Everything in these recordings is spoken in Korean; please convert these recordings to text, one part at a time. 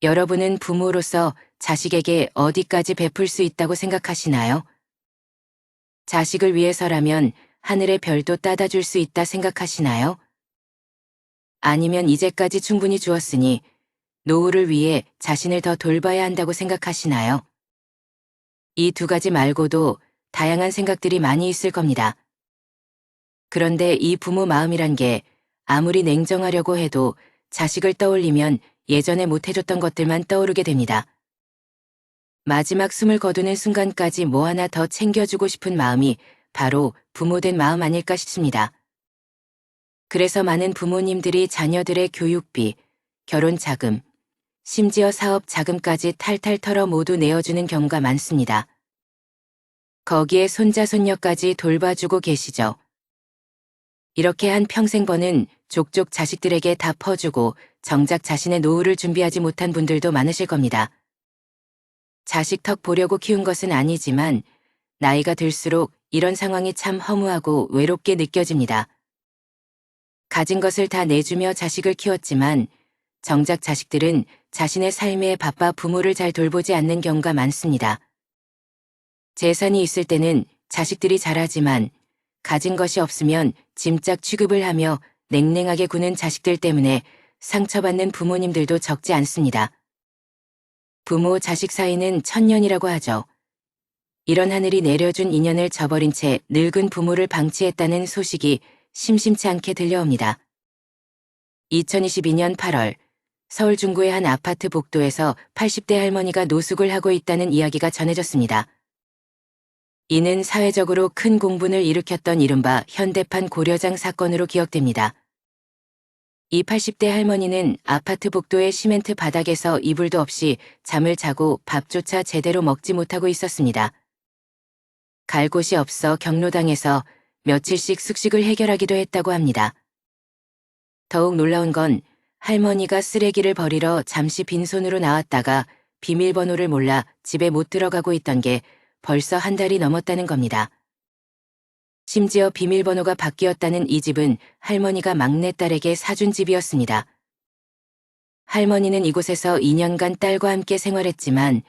여러분은 부모로서 자식에게 어디까지 베풀 수 있다고 생각하시나요? 자식을 위해서라면 하늘의 별도 따다 줄 수 있다 생각하시나요? 아니면 이제까지 충분히 주었으니 노후를 위해 자신을 더 돌봐야 한다고 생각하시나요? 이 두 가지 말고도 다양한 생각들이 많이 있을 겁니다. 그런데 이 부모 마음이란 게 아무리 냉정하려고 해도 자식을 떠올리면 예전에 못해줬던 것들만 떠오르게 됩니다. 마지막 숨을 거두는 순간까지 뭐 하나 더 챙겨주고 싶은 마음이 바로 부모된 마음 아닐까 싶습니다. 그래서 많은 부모님들이 자녀들의 교육비, 결혼 자금, 심지어 사업 자금까지 탈탈 털어 모두 내어주는 경우가 많습니다. 거기에 손자, 손녀까지 돌봐주고 계시죠. 이렇게 한 평생 버는 족족 자식들에게 다 퍼주고 정작 자신의 노후를 준비하지 못한 분들도 많으실 겁니다. 자식 덕 보려고 키운 것은 아니지만 나이가 들수록 이런 상황이 참 허무하고 외롭게 느껴집니다. 가진 것을 다 내주며 자식을 키웠지만 정작 자식들은 자신의 삶에 바빠 부모를 잘 돌보지 않는 경우가 많습니다. 재산이 있을 때는 자식들이 잘하지만 가진 것이 없으면 짐짝 취급을 하며 냉랭하게 구는 자식들 때문에 상처받는 부모님들도 적지 않습니다. 부모 자식 사이는 천년이라고 하죠. 이런 하늘이 내려준 인연을 저버린 채 늙은 부모를 방치했다는 소식이 심심치 않게 들려옵니다. 2022년 8월 서울 중구의 한 아파트 복도에서 80대 할머니가 노숙을 하고 있다는 이야기가 전해졌습니다. 이는 사회적으로 큰 공분을 일으켰던 이른바 현대판 고려장 사건으로 기억됩니다. 이 80대 할머니는 아파트 복도의 시멘트 바닥에서 이불도 없이 잠을 자고 밥조차 제대로 먹지 못하고 있었습니다. 갈 곳이 없어 경로당에서 며칠씩 숙식을 해결하기도 했다고 합니다. 더욱 놀라운 건 할머니가 쓰레기를 버리러 잠시 빈손으로 나왔다가 비밀번호를 몰라 집에 못 들어가고 있던 게 벌써 한 달이 넘었다는 겁니다. 심지어 비밀번호가 바뀌었다는 이 집은 할머니가 막내딸에게 사준 집이었습니다. 할머니는 이곳에서 2년간 딸과 함께 생활했지만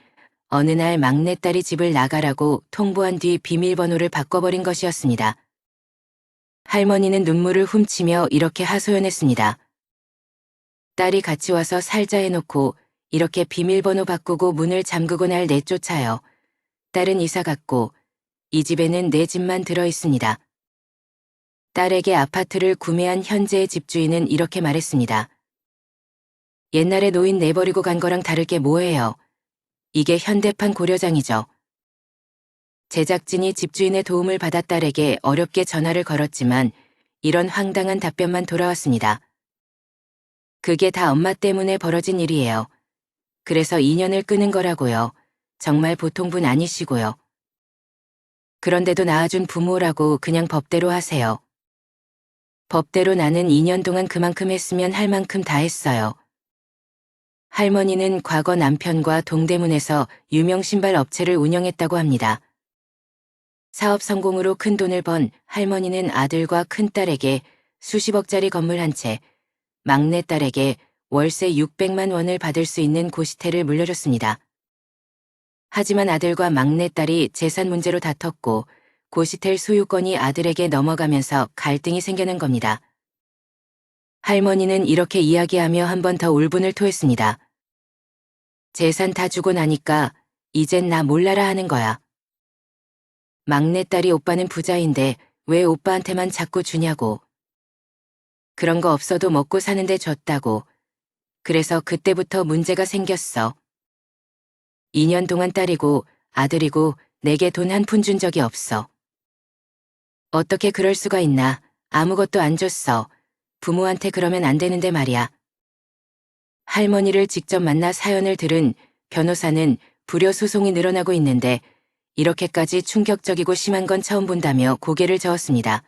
어느 날 막내딸이 집을 나가라고 통보한 뒤 비밀번호를 바꿔버린 것이었습니다. 할머니는 눈물을 훔치며 이렇게 하소연했습니다. 딸이 같이 와서 살자 해놓고 이렇게 비밀번호 바꾸고 문을 잠그고 날 내쫓아요. 딸은 이사 갔고 이 집에는 내 집만 들어있습니다. 딸에게 아파트를 구매한 현재의 집주인은 이렇게 말했습니다. 옛날에 노인 내버리고 간 거랑 다를 게 뭐예요. 이게 현대판 고려장이죠. 제작진이 집주인의 도움을 받아 딸에게 어렵게 전화를 걸었지만 이런 황당한 답변만 돌아왔습니다. 그게 다 엄마 때문에 벌어진 일이에요. 그래서 인연을 끄는 거라고요. 정말 보통 분 아니시고요. 그런데도 낳아준 부모라고 그냥 법대로 하세요. 법대로 나는 2년 동안 그만큼 했으면 할 만큼 다 했어요. 할머니는 과거 남편과 동대문에서 유명 신발 업체를 운영했다고 합니다. 사업 성공으로 큰 돈을 번 할머니는 아들과 큰딸에게 수십억짜리 건물 한 채, 막내딸에게 월세 600만 원을 받을 수 있는 고시텔을 물려줬습니다. 하지만 아들과 막내딸이 재산 문제로 다퉜고 고시텔 소유권이 아들에게 넘어가면서 갈등이 생겨난 겁니다. 할머니는 이렇게 이야기하며 한 번 더 울분을 토했습니다. 재산 다 주고 나니까 이젠 나 몰라라 하는 거야. 막내딸이 오빠는 부자인데 왜 오빠한테만 자꾸 주냐고. 그런 거 없어도 먹고 사는데 줬다고. 그래서 그때부터 문제가 생겼어. 2년 동안 딸이고 아들이고 내게 돈 한 푼 준 적이 없어. 어떻게 그럴 수가 있나. 아무것도 안 줬어. 부모한테 그러면 안 되는데 말이야. 할머니를 직접 만나 사연을 들은 변호사는 불효 소송이 늘어나고 있는데 이렇게까지 충격적이고 심한 건 처음 본다며 고개를 저었습니다.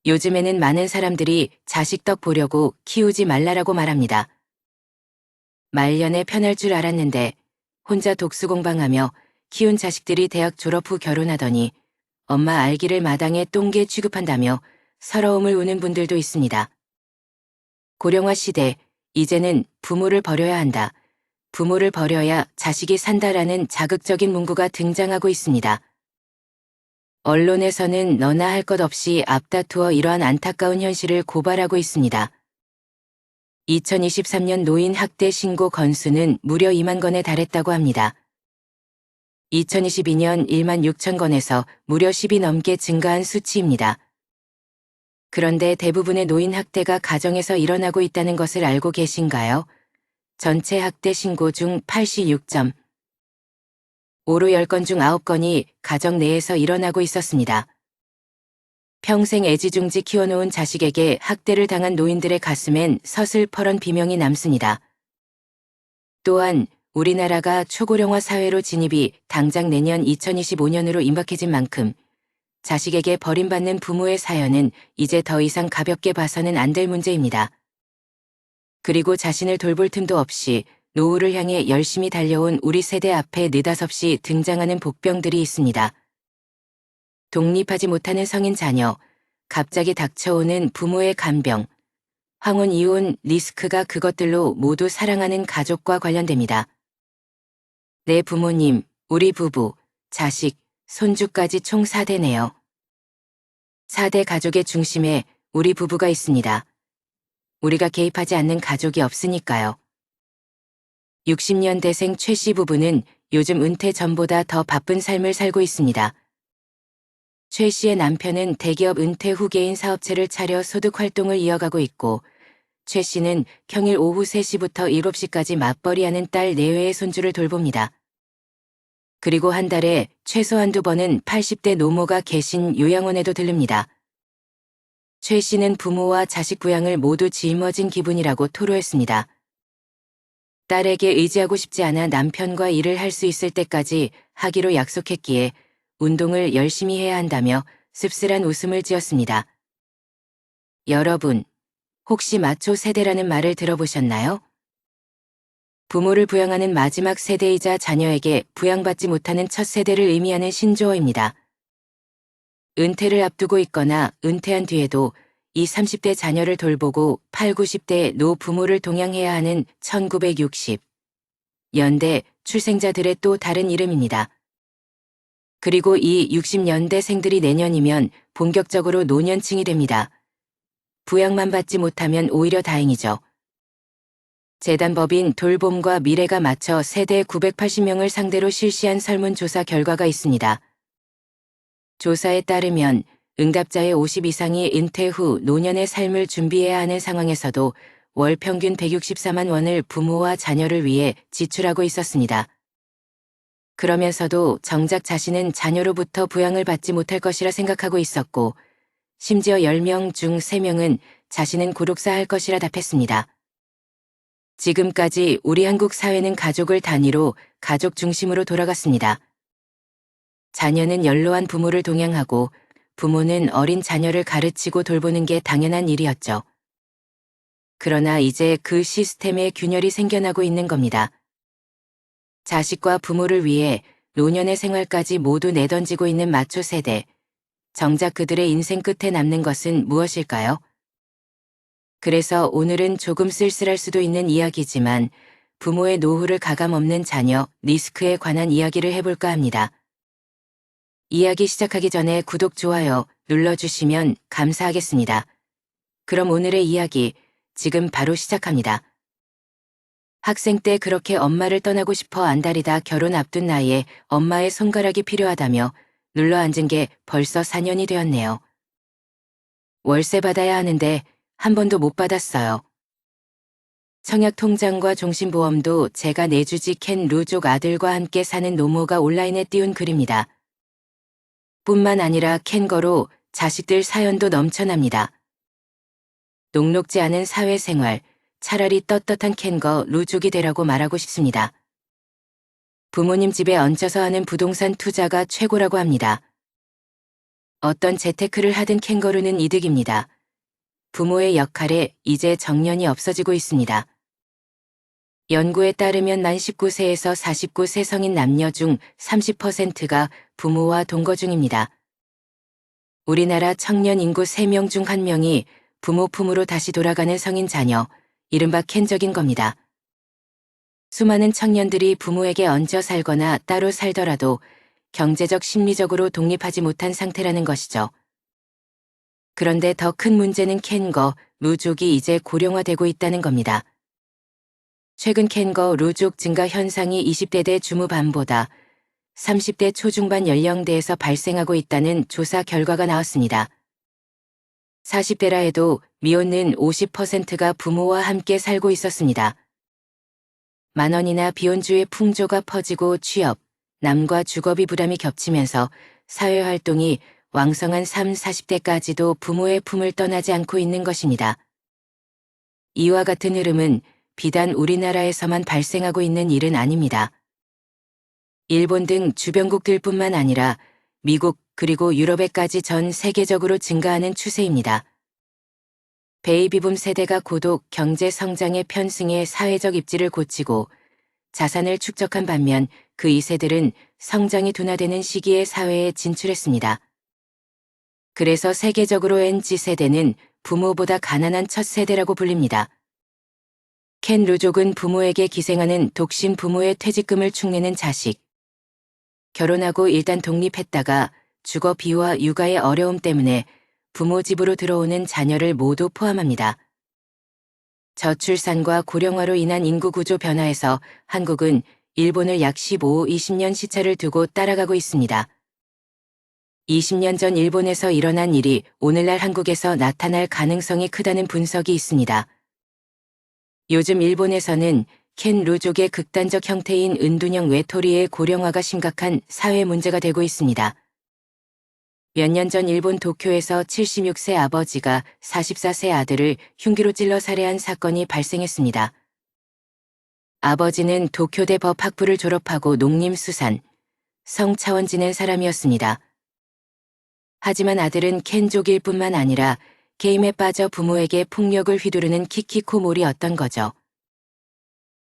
요즘에는 많은 사람들이 자식 덕 보려고 키우지 말라라고 말합니다. 말년에 편할 줄 알았는데 혼자 독수공방하며 키운 자식들이 대학 졸업 후 결혼하더니 엄마 알기를 마당에 똥개 취급한다며 서러움을 우는 분들도 있습니다. 고령화 시대 이제는 부모를 버려야 한다. 부모를 버려야 자식이 산다라는 자극적인 문구가 등장하고 있습니다. 언론에서는 너나 할 것 없이 앞다투어 이러한 안타까운 현실을 고발하고 있습니다. 2023년 노인 학대 신고 건수는 무려 2만 건에 달했다고 합니다. 2022년 1만 6천 건에서 무려 10이 넘게 증가한 수치입니다. 그런데 대부분의 노인 학대가 가정에서 일어나고 있다는 것을 알고 계신가요? 전체 학대 신고 중 86.5로 10건 중 9건이 가정 내에서 일어나고 있었습니다. 평생 애지중지 키워놓은 자식에게 학대를 당한 노인들의 가슴엔 서슬퍼런 비명이 남습니다. 또한 우리나라가 초고령화 사회로 진입이 당장 내년 2025년으로 임박해진 만큼 자식에게 버림받는 부모의 사연은 이제 더 이상 가볍게 봐서는 안 될 문제입니다. 그리고 자신을 돌볼 틈도 없이 노후를 향해 열심히 달려온 우리 세대 앞에 느닷없이 등장하는 복병들이 있습니다. 독립하지 못하는 성인 자녀, 갑자기 닥쳐오는 부모의 간병, 황혼 이혼 리스크가 그것들로 모두 사랑하는 가족과 관련됩니다. 내 부모님, 우리 부부, 자식, 손주까지 총 4대네요. 4대 가족의 중심에 우리 부부가 있습니다. 우리가 개입하지 않는 가족이 없으니까요. 60년대생 최 씨 부부는 요즘 은퇴 전보다 더 바쁜 삶을 살고 있습니다. 최 씨의 남편은 대기업 은퇴 후 개인 사업체를 차려 소득 활동을 이어가고 있고 최 씨는 평일 오후 3시부터 7시까지 맞벌이하는 딸 내외의 손주를 돌봅니다. 그리고 한 달에 최소 한두 번은 80대 노모가 계신 요양원에도 들릅니다. 최 씨는 부모와 자식 부양을 모두 짊어진 기분이라고 토로했습니다. 딸에게 의지하고 싶지 않아 남편과 일을 할 수 있을 때까지 하기로 약속했기에 운동을 열심히 해야 한다며 씁쓸한 웃음을 지었습니다. 여러분, 혹시 마초 세대라는 말을 들어보셨나요? 부모를 부양하는 마지막 세대이자 자녀에게 부양받지 못하는 첫 세대를 의미하는 신조어입니다. 은퇴를 앞두고 있거나 은퇴한 뒤에도 20, 30대 자녀를 돌보고 8, 90대 노 부모를 동양해야 하는 1960년대 출생자들의 또 다른 이름입니다. 그리고 이 60년대생들이 내년이면 본격적으로 노년층이 됩니다. 부양만 받지 못하면 오히려 다행이죠. 재단법인 돌봄과 미래가 맞춰 세대 980명을 상대로 실시한 설문조사 결과가 있습니다. 조사에 따르면 응답자의 50 이상이 은퇴 후 노년의 삶을 준비해야 하는 상황에서도 월 평균 164만 원을 부모와 자녀를 위해 지출하고 있었습니다. 그러면서도 정작 자신은 자녀로부터 부양을 받지 못할 것이라 생각하고 있었고 심지어 10명 중 3명은 자신은 고독사 할 것이라 답했습니다. 지금까지 우리 한국 사회는 가족을 단위로 가족 중심으로 돌아갔습니다. 자녀는 연로한 부모를 동양하고 부모는 어린 자녀를 가르치고 돌보는 게 당연한 일이었죠. 그러나 이제 그 시스템에 균열이 생겨나고 있는 겁니다. 자식과 부모를 위해 노년의 생활까지 모두 내던지고 있는 마초 세대. 정작 그들의 인생 끝에 남는 것은 무엇일까요? 그래서 오늘은 조금 쓸쓸할 수도 있는 이야기지만 부모의 노후를 가감없는 자녀 리스크에 관한 이야기를 해볼까 합니다. 이야기 시작하기 전에 구독, 좋아요 눌러주시면 감사하겠습니다. 그럼 오늘의 이야기 지금 바로 시작합니다. 학생 때 그렇게 엄마를 떠나고 싶어 안달이다 결혼 앞둔 나이에 엄마의 손가락이 필요하다며 눌러 앉은 게 벌써 4년이 되었네요. 월세 받아야 하는데 한 번도 못 받았어요. 청약통장과 종신보험도 제가 내주지 캔 루족 아들과 함께 사는 노모가 온라인에 띄운 글입니다. 뿐만 아니라 캔거로 자식들 사연도 넘쳐납니다. 녹록지 않은 사회생활, 차라리 떳떳한 캔거 루족이 되라고 말하고 싶습니다. 부모님 집에 얹혀서 하는 부동산 투자가 최고라고 합니다. 어떤 재테크를 하든 캥거루는 이득입니다. 부모의 역할에 이제 정년이 없어지고 있습니다. 연구에 따르면 만 19세에서 49세 성인 남녀 중 30%가 부모와 동거 중입니다. 우리나라 청년 인구 3명 중 1명이 부모 품으로 다시 돌아가는 성인 자녀, 이른바 켄적인 겁니다. 수많은 청년들이 부모에게 얹혀 살거나 따로 살더라도 경제적 심리적으로 독립하지 못한 상태라는 것이죠. 그런데 더 큰 문제는 켄거, 루족이 이제 고령화되고 있다는 겁니다. 최근 켄거, 루족 증가 현상이 20대대 중후반보다 30대 초중반 연령대에서 발생하고 있다는 조사 결과가 나왔습니다. 40대라 해도 미혼은 50%가 부모와 함께 살고 있었습니다. 만원이나 비혼주의 풍조가 퍼지고 취업, 남과 주거비 부담이 겹치면서 사회활동이 왕성한 40대까지도 부모의 품을 떠나지 않고 있는 것입니다. 이와 같은 흐름은 비단 우리나라에서만 발생하고 있는 일은 아닙니다. 일본 등 주변국들뿐만 아니라 미국 그리고 유럽에까지 전 세계적으로 증가하는 추세입니다. 베이비붐 세대가 고독, 경제 성장의 편승에 사회적 입지를 고치고 자산을 축적한 반면 그 2세들은 성장이 둔화되는 시기에 사회에 진출했습니다. 그래서 세계적으로 MZ세대는 부모보다 가난한 첫 세대라고 불립니다. 켄 루족은 부모에게 기생하는 독신 부모의 퇴직금을 축내는 자식. 결혼하고 일단 독립했다가 주거비와 육아의 어려움 때문에 부모 집으로 들어오는 자녀를 모두 포함합니다. 저출산과 고령화로 인한 인구구조 변화에서 한국은 일본을 약 15-20년 시차를 두고 따라가고 있습니다. 20년 전 일본에서 일어난 일이 오늘날 한국에서 나타날 가능성이 크다는 분석이 있습니다. 요즘 일본에서는 켄 루족의 극단적 형태인 은둔형 외톨이의 고령화가 심각한 사회 문제가 되고 있습니다. 몇 년 전 일본 도쿄에서 76세 아버지가 44세 아들을 흉기로 찔러 살해한 사건이 발생했습니다. 아버지는 도쿄대 법학부를 졸업하고 농림수산, 성차원 지낸 사람이었습니다. 하지만 아들은 켄족일 뿐만 아니라 게임에 빠져 부모에게 폭력을 휘두르는 키키코몰이었던 거죠.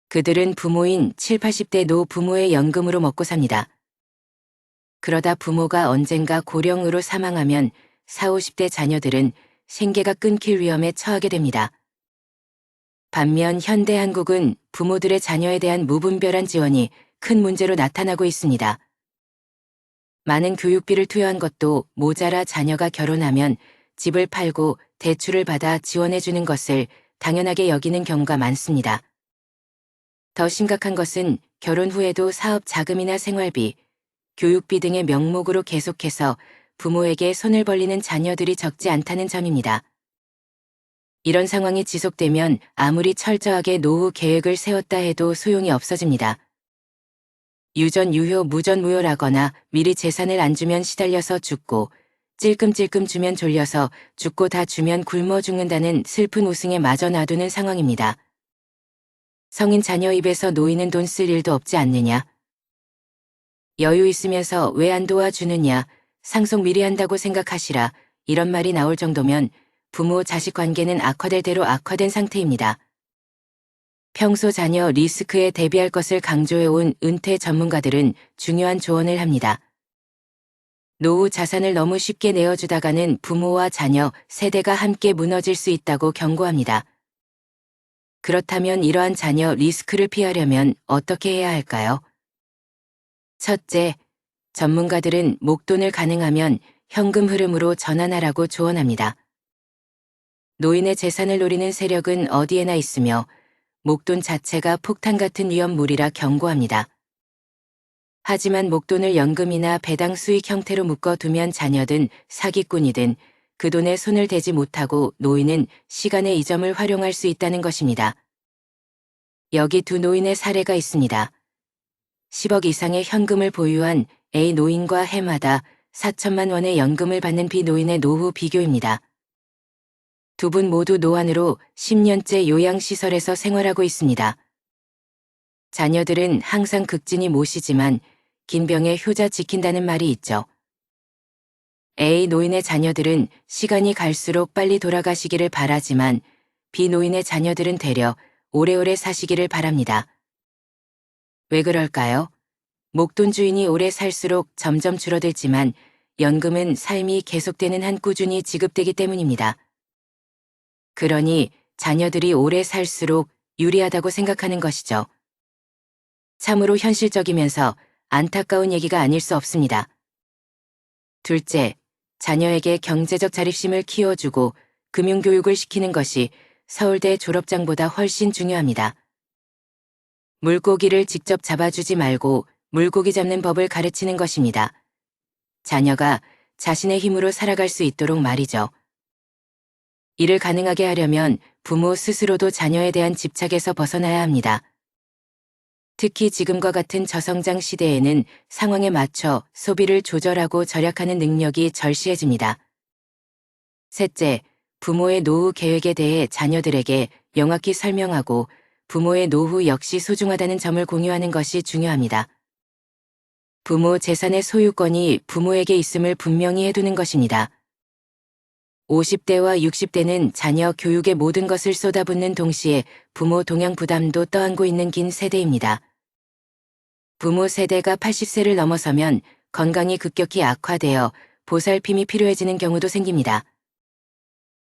그들은 부모인 7, 80대 노 부모의 연금으로 먹고 삽니다. 그러다 부모가 언젠가 고령으로 사망하면 40, 50대 자녀들은 생계가 끊길 위험에 처하게 됩니다. 반면 현대 한국은 부모들의 자녀에 대한 무분별한 지원이 큰 문제로 나타나고 있습니다. 많은 교육비를 투여한 것도 모자라 자녀가 결혼하면 집을 팔고 대출을 받아 지원해주는 것을 당연하게 여기는 경우가 많습니다. 더 심각한 것은 결혼 후에도 사업 자금이나 생활비, 교육비 등의 명목으로 계속해서 부모에게 손을 벌리는 자녀들이 적지 않다는 점입니다. 이런 상황이 지속되면 아무리 철저하게 노후 계획을 세웠다 해도 소용이 없어집니다. 유전 유효 무전 무효라거나 미리 재산을 안 주면 시달려서 죽고 찔끔찔끔 주면 졸려서 죽고 다 주면 굶어 죽는다는 슬픈 우승에 마저 놔두는 상황입니다. 성인 자녀 입에서 노인은 돈 쓸 일도 없지 않느냐. 여유 있으면서 왜 안 도와주느냐, 상속 미리 한다고 생각하시라, 이런 말이 나올 정도면 부모 자식 관계는 악화될 대로 악화된 상태입니다. 평소 자녀 리스크에 대비할 것을 강조해온 은퇴 전문가들은 중요한 조언을 합니다. 노후 자산을 너무 쉽게 내어주다가는 부모와 자녀 세대가 함께 무너질 수 있다고 경고합니다. 그렇다면 이러한 자녀 리스크를 피하려면 어떻게 해야 할까요? 첫째, 전문가들은 목돈을 가능하면 현금 흐름으로 전환하라고 조언합니다. 노인의 재산을 노리는 세력은 어디에나 있으며 목돈 자체가 폭탄 같은 위험물이라 경고합니다. 하지만 목돈을 연금이나 배당 수익 형태로 묶어두면 자녀든 사기꾼이든 그 돈에 손을 대지 못하고 노인은 시간의 이점을 활용할 수 있다는 것입니다. 여기 두 노인의 사례가 있습니다. 10억 이상의 현금을 보유한 A 노인과 해마다 4천만 원의 연금을 받는 B 노인의 노후 비교입니다. 두 분 모두 노안으로 10년째 요양시설에서 생활하고 있습니다. 자녀들은 항상 극진히 모시지만 긴 병에 효자 지킨다는 말이 있죠. A 노인의 자녀들은 시간이 갈수록 빨리 돌아가시기를 바라지만 B 노인의 자녀들은 되려 오래오래 사시기를 바랍니다. 왜 그럴까요? 목돈 주인이 오래 살수록 점점 줄어들지만 연금은 삶이 계속되는 한 꾸준히 지급되기 때문입니다. 그러니 자녀들이 오래 살수록 유리하다고 생각하는 것이죠. 참으로 현실적이면서 안타까운 얘기가 아닐 수 없습니다. 둘째, 자녀에게 경제적 자립심을 키워주고 금융교육을 시키는 것이 서울대 졸업장보다 훨씬 중요합니다. 물고기를 직접 잡아주지 말고 물고기 잡는 법을 가르치는 것입니다. 자녀가 자신의 힘으로 살아갈 수 있도록 말이죠. 이를 가능하게 하려면 부모 스스로도 자녀에 대한 집착에서 벗어나야 합니다. 특히 지금과 같은 저성장 시대에는 상황에 맞춰 소비를 조절하고 절약하는 능력이 절실해집니다. 셋째, 부모의 노후 계획에 대해 자녀들에게 명확히 설명하고 부모의 노후 역시 소중하다는 점을 공유하는 것이 중요합니다. 부모 재산의 소유권이 부모에게 있음을 분명히 해두는 것입니다. 50대와 60대는 자녀 교육에 모든 것을 쏟아붓는 동시에 부모 동양 부담도 떠안고 있는 긴 세대입니다. 부모 세대가 80세를 넘어서면 건강이 급격히 악화되어 보살핌이 필요해지는 경우도 생깁니다.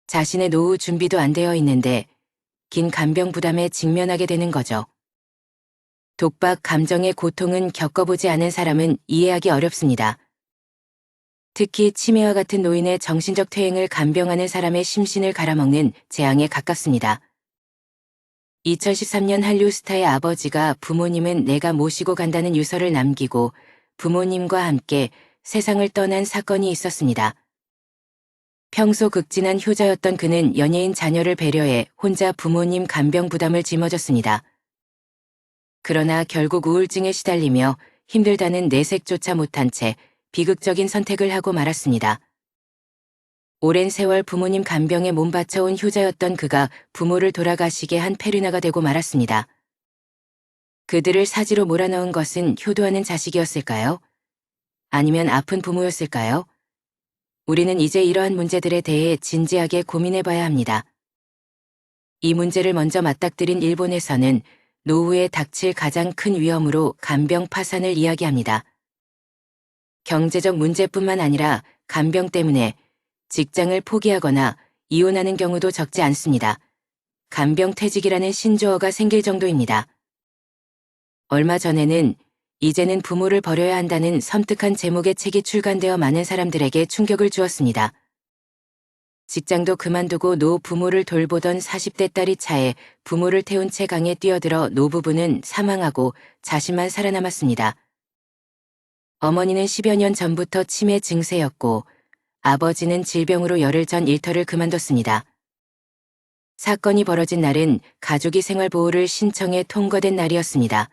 자신의 노후 준비도 안 되어 있는데 긴 간병 부담에 직면하게 되는 거죠. 독박 감정의 고통은 겪어보지 않은 사람은 이해하기 어렵습니다. 특히 치매와 같은 노인의 정신적 퇴행을 간병하는 사람의 심신을 갈아먹는 재앙에 가깝습니다. 2013년 한류 스타의 아버지가 부모님은 내가 모시고 간다는 유서를 남기고 부모님과 함께 세상을 떠난 사건이 있었습니다. 평소 극진한 효자였던 그는 연예인 자녀를 배려해 혼자 부모님 간병 부담을 짊어졌습니다. 그러나 결국 우울증에 시달리며 힘들다는 내색조차 못한 채 비극적인 선택을 하고 말았습니다. 오랜 세월 부모님 간병에 몸바쳐온 효자였던 그가 부모를 돌아가시게 한 페르나가 되고 말았습니다. 그들을 사지로 몰아넣은 것은 효도하는 자식이었을까요? 아니면 아픈 부모였을까요? 우리는 이제 이러한 문제들에 대해 진지하게 고민해봐야 합니다. 이 문제를 먼저 맞닥뜨린 일본에서는 노후에 닥칠 가장 큰 위험으로 간병 파산을 이야기합니다. 경제적 문제뿐만 아니라 간병 때문에 직장을 포기하거나 이혼하는 경우도 적지 않습니다. 간병퇴직이라는 신조어가 생길 정도입니다. 얼마 전에는 이제는 부모를 버려야 한다는 섬뜩한 제목의 책이 출간되어 많은 사람들에게 충격을 주었습니다. 직장도 그만두고 노부모를 돌보던 40대 딸이 차에 부모를 태운 채 강에 뛰어들어 노부부는 사망하고 자신만 살아남았습니다. 어머니는 10여 년 전부터 치매 증세였고 아버지는 질병으로 열흘 전 일터를 그만뒀습니다. 사건이 벌어진 날은 가족이 생활보호를 신청해 통과된 날이었습니다.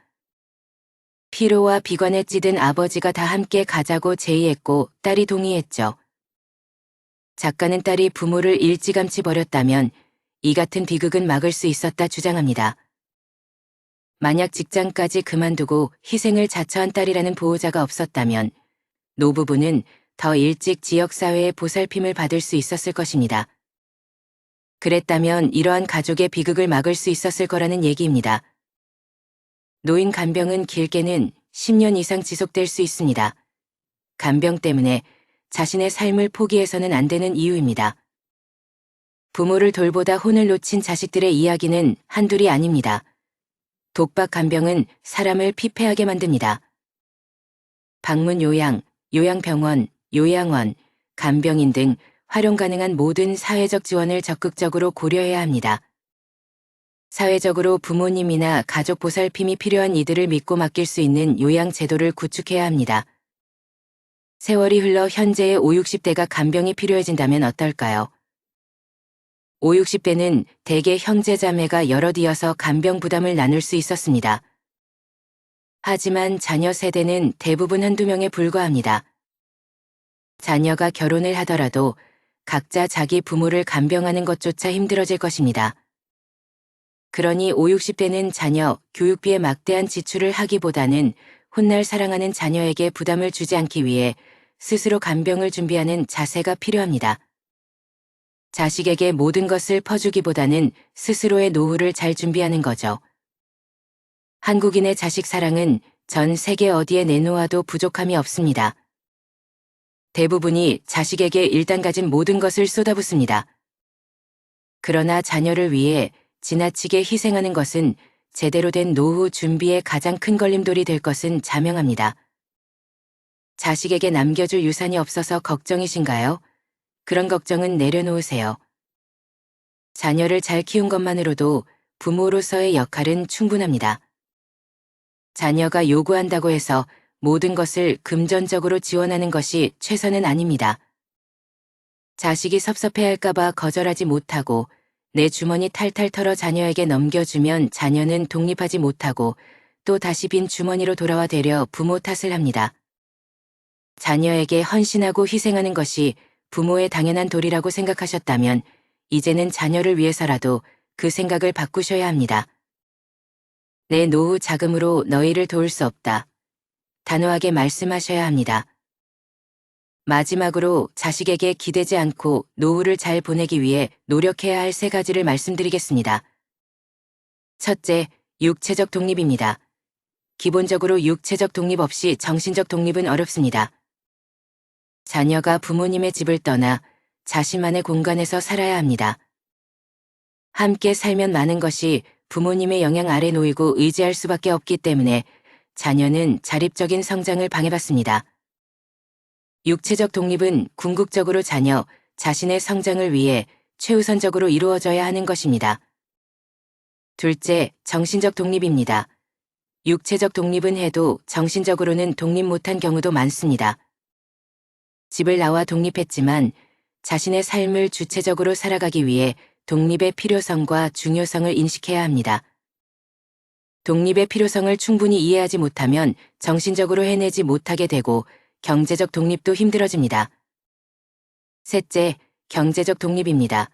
피로와 비관에 찌든 아버지가 다 함께 가자고 제의했고 딸이 동의했죠. 작가는 딸이 부모를 일찌감치 버렸다면 이 같은 비극은 막을 수 있었다 주장합니다. 만약 직장까지 그만두고 희생을 자처한 딸이라는 보호자가 없었다면 노부부는 더 일찍 지역사회의 보살핌을 받을 수 있었을 것입니다. 그랬다면 이러한 가족의 비극을 막을 수 있었을 거라는 얘기입니다. 노인 간병은 길게는 10년 이상 지속될 수 있습니다. 간병 때문에 자신의 삶을 포기해서는 안 되는 이유입니다. 부모를 돌보다 혼을 놓친 자식들의 이야기는 한둘이 아닙니다. 독박 간병은 사람을 피폐하게 만듭니다. 방문 요양, 요양병원, 요양원, 간병인 등 활용 가능한 모든 사회적 지원을 적극적으로 고려해야 합니다. 사회적으로 부모님이나 가족 보살핌이 필요한 이들을 믿고 맡길 수 있는 요양 제도를 구축해야 합니다. 세월이 흘러 현재의 5, 60대가 간병이 필요해진다면 어떨까요? 5, 60대는 대개 형제자매가 여럿 이어서 간병 부담을 나눌 수 있었습니다. 하지만 자녀 세대는 대부분 한두 명에 불과합니다. 자녀가 결혼을 하더라도 각자 자기 부모를 간병하는 것조차 힘들어질 것입니다. 그러니 5, 60대는 자녀 교육비에 막대한 지출을 하기보다는 훗날 사랑하는 자녀에게 부담을 주지 않기 위해 스스로 간병을 준비하는 자세가 필요합니다. 자식에게 모든 것을 퍼주기보다는 스스로의 노후를 잘 준비하는 거죠. 한국인의 자식 사랑은 전 세계 어디에 내놓아도 부족함이 없습니다. 대부분이 자식에게 일단 가진 모든 것을 쏟아붓습니다. 그러나 자녀를 위해 지나치게 희생하는 것은 제대로 된 노후 준비에 가장 큰 걸림돌이 될 것은 자명합니다. 자식에게 남겨줄 유산이 없어서 걱정이신가요? 그런 걱정은 내려놓으세요. 자녀를 잘 키운 것만으로도 부모로서의 역할은 충분합니다. 자녀가 요구한다고 해서 모든 것을 금전적으로 지원하는 것이 최선은 아닙니다. 자식이 섭섭해할까봐 거절하지 못하고 내 주머니 탈탈 털어 자녀에게 넘겨주면 자녀는 독립하지 못하고 또 다시 빈 주머니로 돌아와 되려 부모 탓을 합니다. 자녀에게 헌신하고 희생하는 것이 부모의 당연한 도리라고 생각하셨다면 이제는 자녀를 위해서라도 그 생각을 바꾸셔야 합니다. 내 노후 자금으로 너희를 도울 수 없다. 단호하게 말씀하셔야 합니다. 마지막으로 자식에게 기대지 않고 노후를 잘 보내기 위해 노력해야 할 3가지를 말씀드리겠습니다. 첫째, 육체적 독립입니다. 기본적으로 육체적 독립 없이 정신적 독립은 어렵습니다. 자녀가 부모님의 집을 떠나 자신만의 공간에서 살아야 합니다. 함께 살면 많은 것이 부모님의 영향 아래 놓이고 의지할 수밖에 없기 때문에 자녀는 자립적인 성장을 방해받습니다. 육체적 독립은 궁극적으로 자녀 자신의 성장을 위해 최우선적으로 이루어져야 하는 것입니다. 둘째, 정신적 독립입니다. 육체적 독립은 해도 정신적으로는 독립 못한 경우도 많습니다. 집을 나와 독립했지만 자신의 삶을 주체적으로 살아가기 위해 독립의 필요성과 중요성을 인식해야 합니다. 독립의 필요성을 충분히 이해하지 못하면 정신적으로 해내지 못하게 되고 경제적 독립도 힘들어집니다. 셋째, 경제적 독립입니다.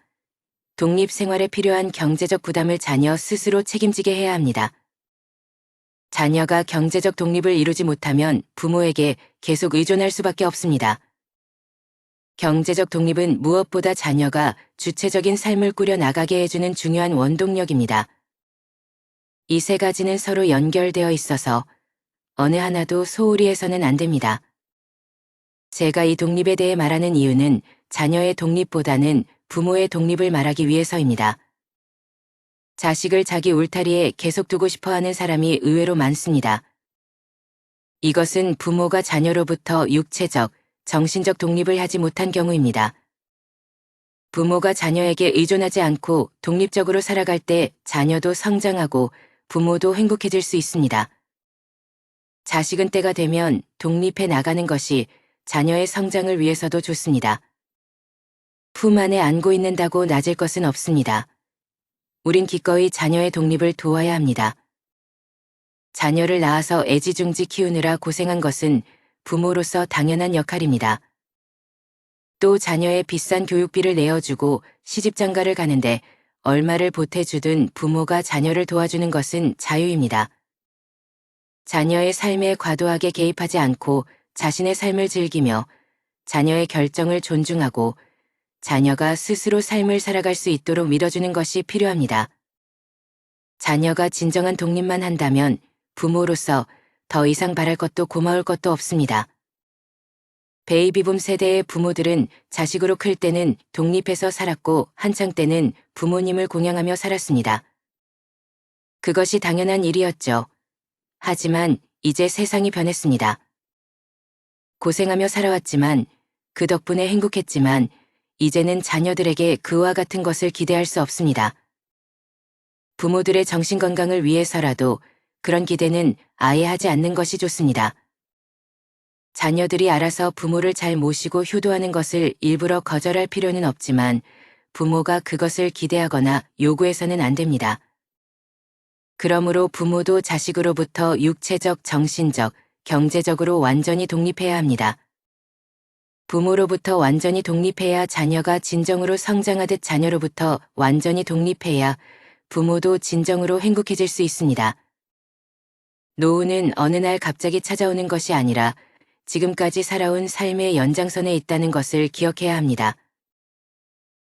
독립 생활에 필요한 경제적 부담을 자녀 스스로 책임지게 해야 합니다. 자녀가 경제적 독립을 이루지 못하면 부모에게 계속 의존할 수밖에 없습니다. 경제적 독립은 무엇보다 자녀가 주체적인 삶을 꾸려 나가게 해주는 중요한 원동력입니다. 이 3가지는 서로 연결되어 있어서 어느 하나도 소홀히 해서는 안 됩니다. 제가 이 독립에 대해 말하는 이유는 자녀의 독립보다는 부모의 독립을 말하기 위해서입니다. 자식을 자기 울타리에 계속 두고 싶어 하는 사람이 의외로 많습니다. 이것은 부모가 자녀로부터 육체적, 정신적 독립을 하지 못한 경우입니다. 부모가 자녀에게 의존하지 않고 독립적으로 살아갈 때 자녀도 성장하고 부모도 행복해질 수 있습니다. 자식은 때가 되면 독립해 나가는 것이 자녀의 성장을 위해서도 좋습니다. 품 안에 안고 있는다고 낮을 것은 없습니다. 우린 기꺼이 자녀의 독립을 도와야 합니다. 자녀를 낳아서 애지중지 키우느라 고생한 것은 부모로서 당연한 역할입니다. 또 자녀의 비싼 교육비를 내어주고 시집장가를 가는데 얼마를 보태주든 부모가 자녀를 도와주는 것은 자유입니다. 자녀의 삶에 과도하게 개입하지 않고 자신의 삶을 즐기며 자녀의 결정을 존중하고 자녀가 스스로 삶을 살아갈 수 있도록 밀어주는 것이 필요합니다. 자녀가 진정한 독립만 한다면 부모로서 더 이상 바랄 것도 고마울 것도 없습니다. 베이비붐 세대의 부모들은 자식으로 클 때는 독립해서 살았고 한창 때는 부모님을 공양하며 살았습니다. 그것이 당연한 일이었죠. 하지만 이제 세상이 변했습니다. 고생하며 살아왔지만 그 덕분에 행복했지만 이제는 자녀들에게 그와 같은 것을 기대할 수 없습니다. 부모들의 정신건강을 위해서라도 그런 기대는 아예 하지 않는 것이 좋습니다. 자녀들이 알아서 부모를 잘 모시고 효도하는 것을 일부러 거절할 필요는 없지만 부모가 그것을 기대하거나 요구해서는 안 됩니다. 그러므로 부모도 자식으로부터 육체적, 정신적, 경제적으로 완전히 독립해야 합니다. 부모로부터 완전히 독립해야 자녀가 진정으로 성장하듯 자녀로부터 완전히 독립해야 부모도 진정으로 행복해질 수 있습니다. 노후는 어느 날 갑자기 찾아오는 것이 아니라 지금까지 살아온 삶의 연장선에 있다는 것을 기억해야 합니다.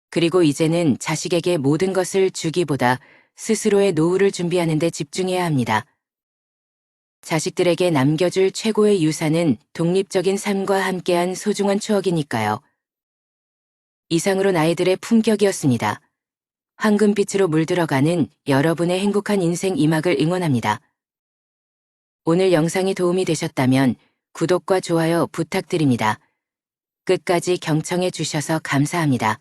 그리고 이제는 자식에게 모든 것을 주기보다 스스로의 노후를 준비하는 데 집중해야 합니다. 자식들에게 남겨줄 최고의 유산은 독립적인 삶과 함께한 소중한 추억이니까요. 이상으로 아이들의 품격이었습니다. 황금빛으로 물들어가는 여러분의 행복한 인생 이막을 응원합니다. 오늘 영상이 도움이 되셨다면 구독과 좋아요 부탁드립니다. 끝까지 경청해 주셔서 감사합니다.